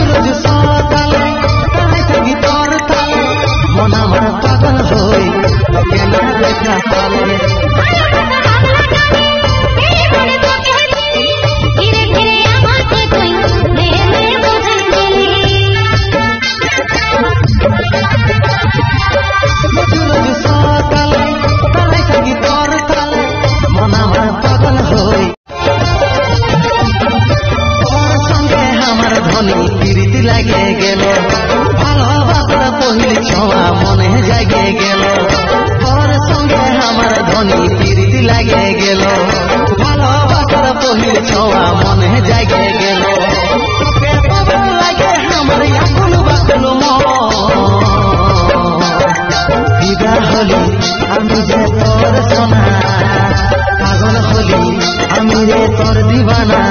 রোজ সকালে তাই থাকি তোর তালে মন আমার পাগল হই কেন দেখা পালে রোজ সকালে তাই থাকি তোর তালে মন আমার পাগল হই তোর সঙ্গে আমার ধনী প্রীতি লাগে গেল ভালোবাসার পহিল ছোঁয়া মনে জাগে গেল তোর সঙ্গে আমার ধনী প্রীতি লাগে গেল ভালোবাসার পহিল ছোঁয়া মনে জাগে গেল লাগে আমার এখন বাকল বিদা হলি আমি যে তোর সোনা পাগল হলি আমি রে তোর দিবানা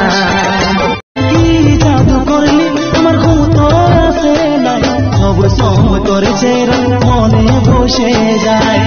কি জাদু করলি আমার ঘুম তোর আসে নাই সব সম করেছে মনে বসে যায়